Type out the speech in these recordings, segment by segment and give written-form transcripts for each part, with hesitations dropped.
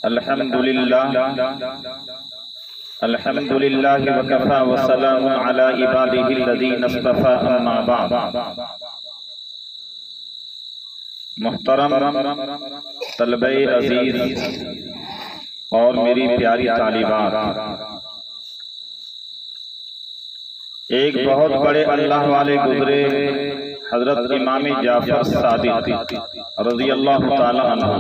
अल्हम्दुलिल्लाह अल्हम्दुलिल्लाह वकफ़ा वस्सलामुन अला इबादिहिल्लज़ीना इस्तफ़ा अम्मा बअद। मुहतरम तलबे अज़ीज़ और मेरी प्यारी तालिबात, एक बहुत बड़े अल्लाह वाले गुजरे हजरत इमाम जाफर सादिक रज़ियल्लाहु ताला अन्हु।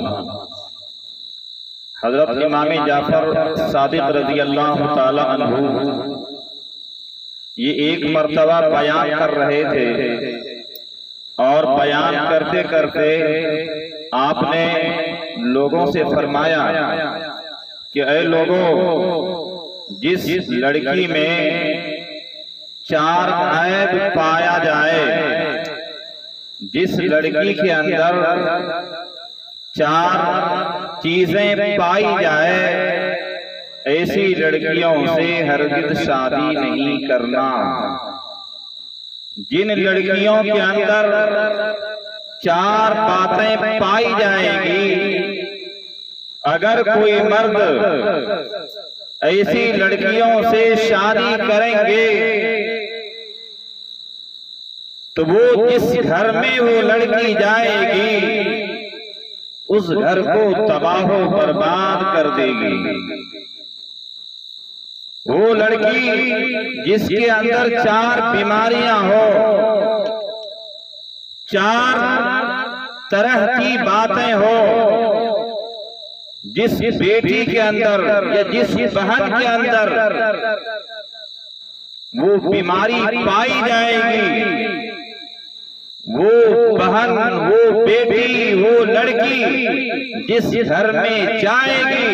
हजरत इमाम जाफर सादिक रज़ियल्लाहु ताला अन्हु ये एक मर्तबा बयान कर रहे थे और बयान करते करते आपने लोगों से फरमाया कि ऐ लोगों, जिस लड़की में 4 ऐब पाया जाए, जिस लड़की के अंदर 4 चीजें पाई जाए, ऐसी लड़कियों से हरगिज़ शादी नहीं करना। जिन लड़कियों के अंदर 4 बातें पाई जाएंगी, अगर कोई मर्द ऐसी लड़कियों से शादी करेंगे तो वो जिस घर में वो लड़की जाएगी उस घर को तबाह बर्बाद कर देगी। वो लड़की जिसके अंदर 4 बीमारियां हो, 4 तरह की बातें हो, जिस बेटी के अंदर या जिस बहन के अंदर वो बीमारी पाई जाएगी, वो बहन, वो बेटी, वो लड़की जिस घर में जाएगी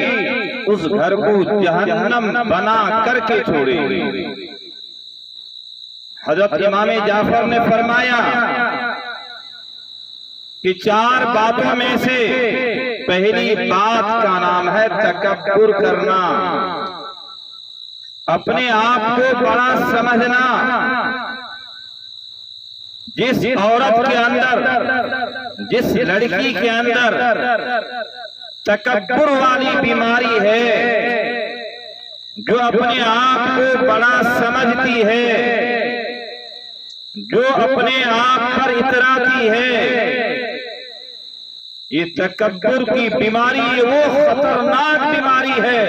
उस घर को जहन्नम बना करके छोड़ेगी। हजरत इमाम जाफर ने फरमाया कि 4 बातों में से पहली बात का नाम है तकब्बुर करना, अपने आप को बड़ा समझना। जिस औरत के अंदर, जिस लड़की के अंदर तकब्बुर वाली बीमारी है, जो अपने आप को बड़ा समझती है, जो अपने आप पर इतराती है, ये तकब्बुर की बीमारी वो खतरनाक बीमारी है।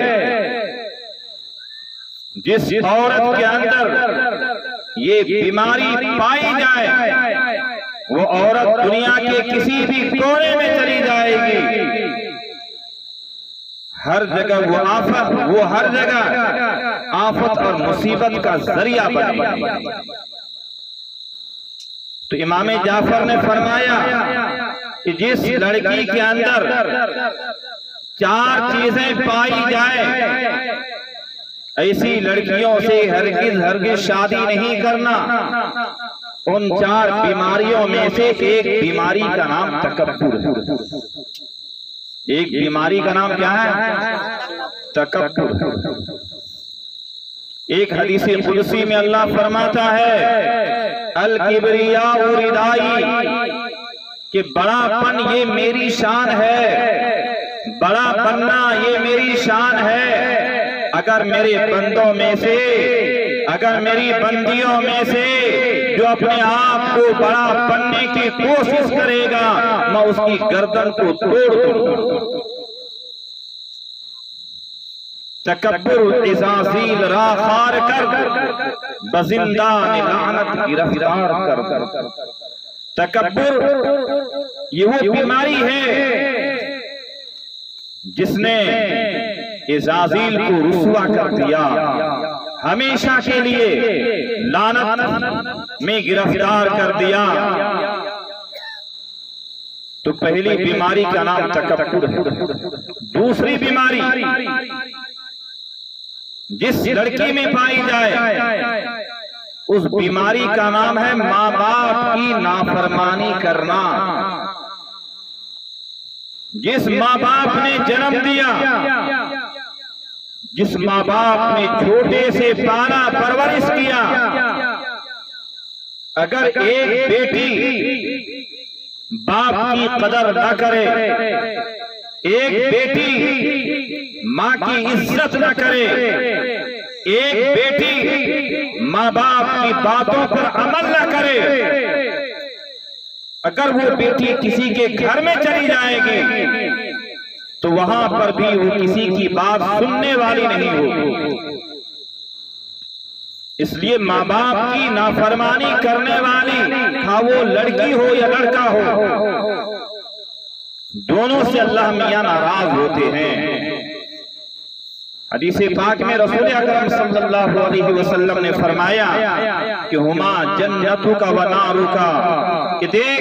जिस औरत के अंदर ये बीमारी पाई जाए, वो औरत दुनिया के किसी भी कोने में चली जाएगी, हर जगह वो हर जगह आफत और मुसीबत का जरिया बनेगी। तो इमाम जाफर ने फरमाया कि जिस लड़की के अंदर 4 चीजें पाई जाए, ऐसी लड़कियों से हरगिज़ शादी नहीं करना। उन 4 बीमारियों में से एक बीमारी का नाम तकब्बुर है। एक बीमारी का नाम क्या है? तकब्बुर। एक हदीस कुदसी में अल्लाह फरमाता है, अल किबरिया रिदाई, कि बड़ापन ये मेरी शान है, बड़ा बनना ये मेरी शान है। अगर मेरे बंदों में से, अगर मेरी बंदियों में से जो अपने आप को बड़ा बनने की कोशिश करेगा, मैं उसकी गर्दन को तोड़ दूंगा। तकब्बुर इज़ाज़ील राखार कर, बजिंदान लानत गिरफ्तार कर। तकब्बुर ये वो बीमारी है जिसने इज़ाज़ील को रुसवा कर दिया, हमेशा के लिए लानत में गिरफ्तार कर दिया। तो पहली बीमारी का नाम तकब्बुर है। दूसरी बीमारी जिस लड़की में पाई जाए, उस बीमारी का नाम है माँ बाप की नाफरमानी करना। जिस माँ बाप ने जन्म दिया, जिस माँ बाप ने छोटे से पाला परवरिश किया, अगर एक बेटी बाप की कदर न करे, एक बेटी माँ की इज्जत न करे, एक बेटी माँ बाप की बातों पर अमल न करे, अगर वो बेटी किसी के घर में चली जाएगी तो वहां पर भी वो किसी की बात सुनने वाली नहीं होगी। इसलिए माँ बाप की नाफरमानी करने वाली, हाँ वो लड़की हो या लड़का हो, दोनों से अल्लाह मियां नाराज होते हैं। हदीस पाक में रसूल अकरम सल्लल्लाहु अलैहि वसल्लम ने फरमाया कि हुमा जन्नतु का व नारु का, कि देख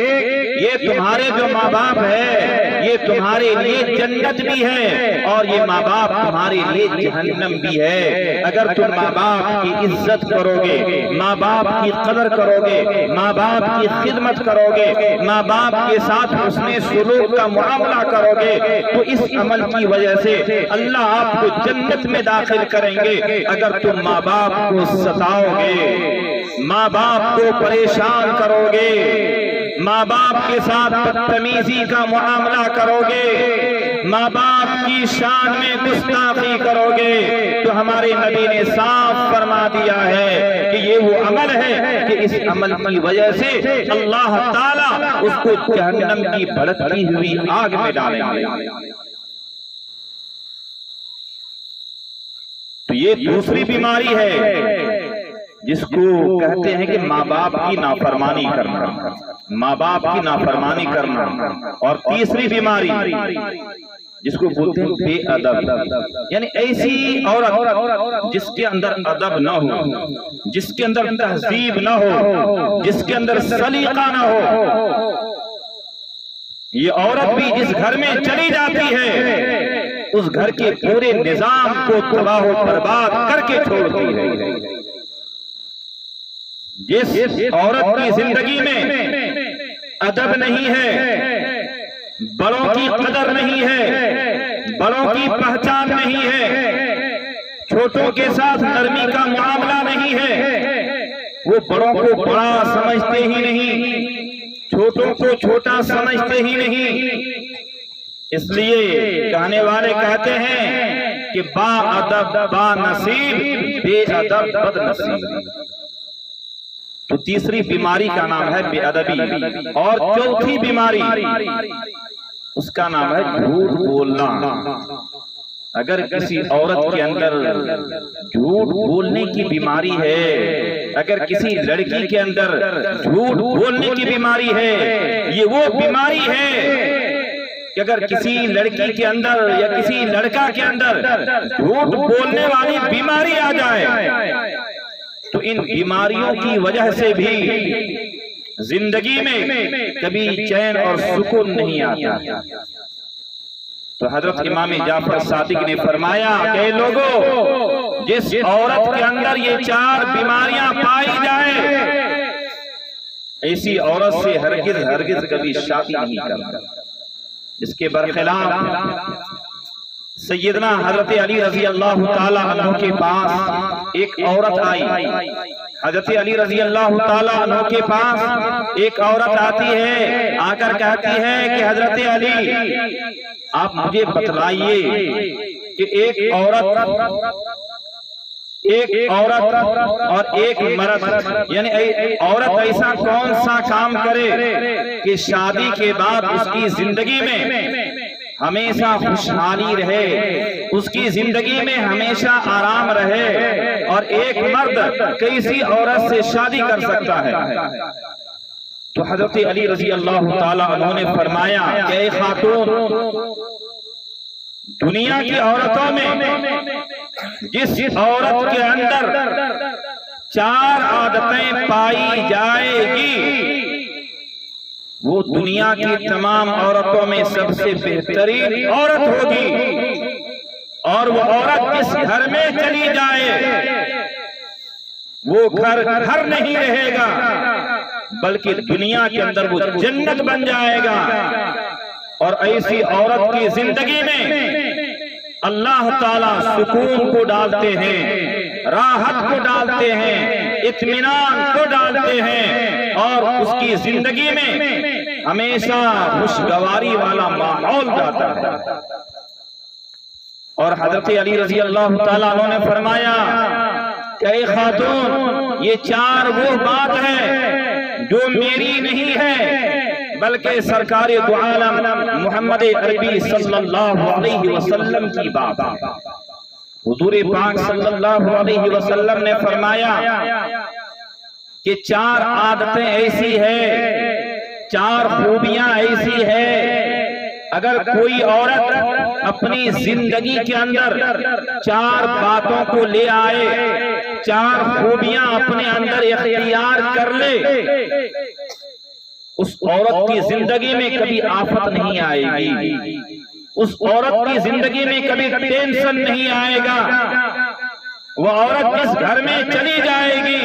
ये तुम्हारे जो माँ बाप है ये तुम्हारे लिए जन्नत भी है और ये माँ बाप तुम्हारे लिए जहन्नम भी है। अगर तुम माँ बाप की इज्जत करोगे, माँ बाप की कदर करोगे, माँ बाप की खिदमत करोगे, माँ बाप के साथ उसने सुलूक का मुआमला करोगे तो इस अमल की वजह से अल्लाह आपको जन्नत में दाखिल करेंगे। अगर तुम माँ बाप को सताओगे, माँ बाप को परेशान करोगे, माँ बाप के साथ बदतमीजी का मुआमला करोगे, माँ बाप की शान में गुस्ताखी करोगे, तो हमारे नबी ने साफ फरमा दिया है कि ये वो अमल है कि इस अमल की वजह से अल्लाह ताला उसको जहन्नम की भड़कती हुई आग में डालेंगे। तो ये दूसरी बीमारी है जिसको कहते हैं कि माँ बाप की नाफरमानी करना, माँ बाप की नाफरमानी करना। और तीसरी बीमारी जिसको बोलते हैं बेअदब, यानी ऐसी औरत जिसके अंदर अदब न हो, जिसके अंदर तहजीब न हो, जिसके अंदर सलीका न हो। ये औरत भी जिस घर में चली जाती है उस घर के पूरे निजाम को तबाह बर्बाद करके छोड़ती है। जिस औरत की जिंदगी में अदब नहीं है, बड़ों की कदर नहीं है, बड़ों की पहचान नहीं है, छोटों के साथ नरमी का मामला नहीं है, वो बड़ों को बड़ा समझते ही नहीं, छोटों को छोटा समझते ही नहीं। इसलिए कहने वाले कहते हैं कि बाअदब बानसीब, बेअदब बदनसीब। तो तीसरी बीमारी का नाम है बेअदबी। और चौथी बीमारी उसका नाम है झूठ बोलना। अगर किसी औरत के अंदर झूठ बोलने की बीमारी है, अगर किसी लड़की के अंदर झूठ बोलने की बीमारी है, ये वो बीमारी है कि अगर किसी लड़की के अंदर या किसी लड़का के अंदर झूठ बोलने वाली बीमारी आ जाए तो इन बीमारियों की वजह से भी जिंदगी में कभी चैन और सुकून नहीं आता। तो हजरत इमाम जाफर सादिक ने फरमाया कि लोगों, जिस औरत के अंदर ये चार बीमारियां पाई जाए ऐसी औरत से हरगिज हरगिज कभी शादी नहीं करना। इसके बरखिलाफ सैयदना हजरत अली रजी अल्लाह ताला अन्हु के पास एक औरत आई। हजरत अली रजी अल्लाह ताला अन्हु के पास एक औरत आती है, आकर कहती है कि हजरत अली आप मुझे बतलाइए कि एक औरत और एक मर्द, यानी औरत ऐसा कौन सा काम करे कि शादी के बाद उसकी जिंदगी में हमेशा खुशहाली रहे, उसकी जिंदगी में हमेशा आराम रहे, और एक मर्द कैसी औरत से शादी कर सकता है। तो हजरत अली रजी अल्लाह ताला उन्होंने फरमाया कि खातून, दुनिया की औरतों में जिस औरत के अंदर चार आदतें पाई जाएगी वो दुनिया की तमाम औरतों में सबसे बेहतरीन औरत होगी। और वो औरत जिस घर में चली जाए वो घर नहीं रहेगा, बल्कि दुनिया के अंदर वो जन्नत बन जाएगा। और ऐसी औरत की जिंदगी में अल्लाह ताला सुकून को डालते हैं, राहत को डालते हैं, इत्मीनान को डालते हैं, और उसकी जिंदगी में हमेशा खुशगवारी वाला माहौल जाता है। और हजरत अली रजी अल्लाह ताला अन्हु ने फरमाया कि खातून, ये चार वो बात है जो मेरी नहीं है बल्कि सरकार दो आलम मोहम्मद अरबी सल्लल्लाहु अलैहि वसल्लम की बात है। हुजूर पाक सल्लल्लाहु अलैहि वसल्लम ने फरमाया कि चार आदतें ऐसी है, चार खूबियां ऐसी है, अगर कोई औरत अपनी जिंदगी के अंदर चार बातों को ले आए, चार खूबियां अपने अंदर इख्तियार कर ले, उस औरत की जिंदगी में कभी आफत नहीं आएगी, उस औरत की जिंदगी में कभी टेंशन नहीं आएगा। वह औरत जिस घर में चली जाएगी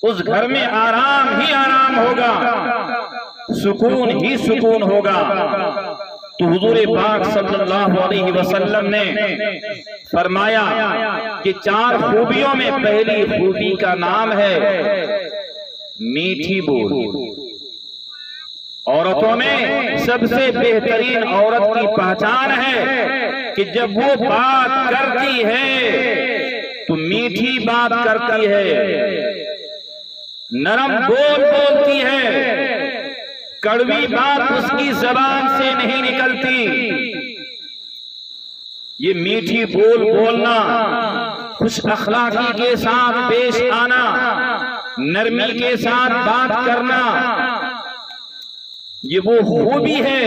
उस घर में आराम ही आराम होगा, सुकून ही सुकून होगा। तो हुजूर पाक सल्लल्लाहु अलैहि वसल्लम ने फरमाया कि चार खूबियों में पहली खूबी का नाम है मीठी बोल। औरतों में सबसे बेहतरीन औरत की पहचान है कि जब वो बात करती है तो मीठी बात करती है, नरम बोल बोलती है, कड़वी बात उसकी जबान से नहीं निकलती। ये मीठी बोल बोलना, खुश अखलाकी के साथ पेश आना, नरमी के साथ बात करना, ये वो खूबी है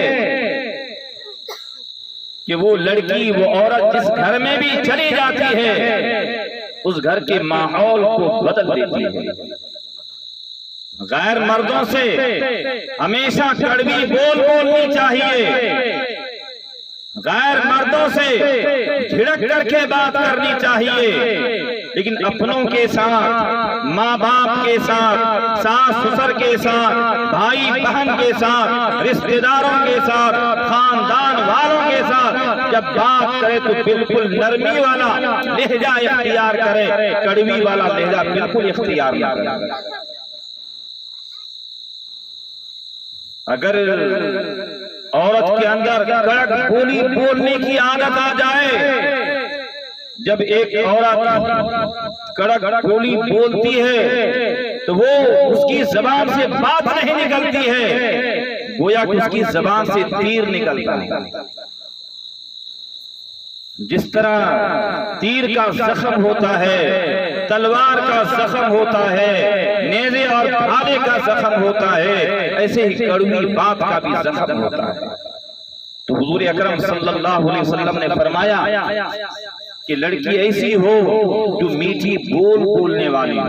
कि वो लड़की, वो औरत जिस घर में भी चली जाती है उस घर के माहौल को बदल देती है। गैर मर्दों से हमेशा कड़वी बोल बोलनी चाहिए, गैर मर्दों से झिड़क करके बात करनी चाहिए, लेकिन अपनों के साथ, माँ बाप के साथ, सास ससुर के साथ, भाई बहन के साथ, रिश्तेदारों के साथ, खानदान वालों के साथ जब बात करे तो बिल्कुल नरमी वाला लहजा इख्तियार करे, कड़वी वाला लहजा बिल्कुल इख्तियार ना करे। अगर औरत के अंदर कड़क बोली बोलने की आदत आ जाए, जब एक औरत कड़क बोली बोलती है तो वो उसकी जबान से बात नहीं निकलती है, गोया कि उसकी जबान से तीर निकलता है। जिस तरह तीर का जख्म होता है, तलवार का जख्म होता है, नेज़े और भाले का जख्म होता है, ऐसे ही कड़वी बात का भी जख्म होता है। तो हुजूर अकरम सल्लल्लाहु अलैहि वसल्लम ने फरमाया कि लड़की ऐसी हो जो मीठी बोल बोलने वाली हो।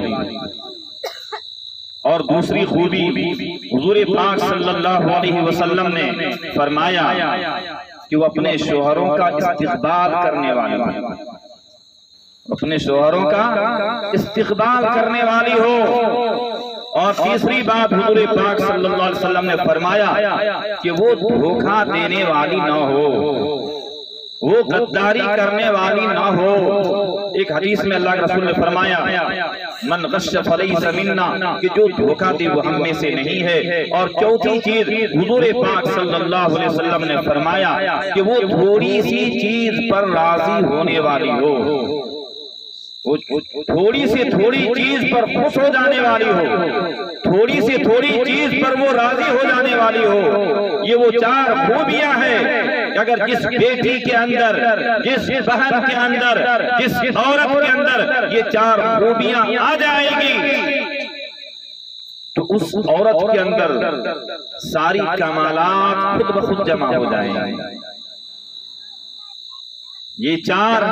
और दूसरी खूबी हुजूर पाक सल्लल्लाहु अलैहि वसल्लम ने फरमाया कि वो अपने शोहरों का इस्तिक़बाल करने वाली हो, अपने शोहरों का इस्तिक़बाल करने वाली हो। और तीसरी बात हुजूर पाक सल्लल्लाहु अलैहि वसल्लम ने फरमाया कि वो धोखा देने वाली न हो, वो गद्दारी करने वाली ना हो। एक हदीस में अल्लाह के रसूल ने फरमाया मन गश्श फलैसा मिन्ना, कि जो धोखा दे वो हम में से नहीं है। और चौथी चीज हुजूर पाक सल्लल्लाहु अलैहि वसल्लम ने फरमाया कि वो थोड़ी सी चीज पर राजी होने वाली हो, वो थोड़ी से थोड़ी चीज पर खुश हो जाने वाली हो, थोड़ी से थोड़ी चीज पर वो राजी हो जाने वाली हो। ये वो चार खूबियां हैं। अगर जिस बेटी के अंदर, जिस बहन के अंदर, जिस औरत के अंदर ये चार खूबियां आ जाएगी तो उस औरत के अंदर सारी कमालात खुद ब खुद जमा हो जाएंगी। ये चार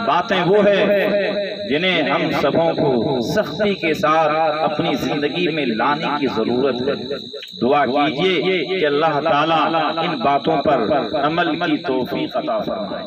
बातें वो है जिन्हें हम सबों को सख्ती के साथ अपनी जिंदगी में लाने की जरूरत है। दुआ कीजिए कि अल्लाह ताला इन बातों पर अमल की तौफीक अता फरमाए।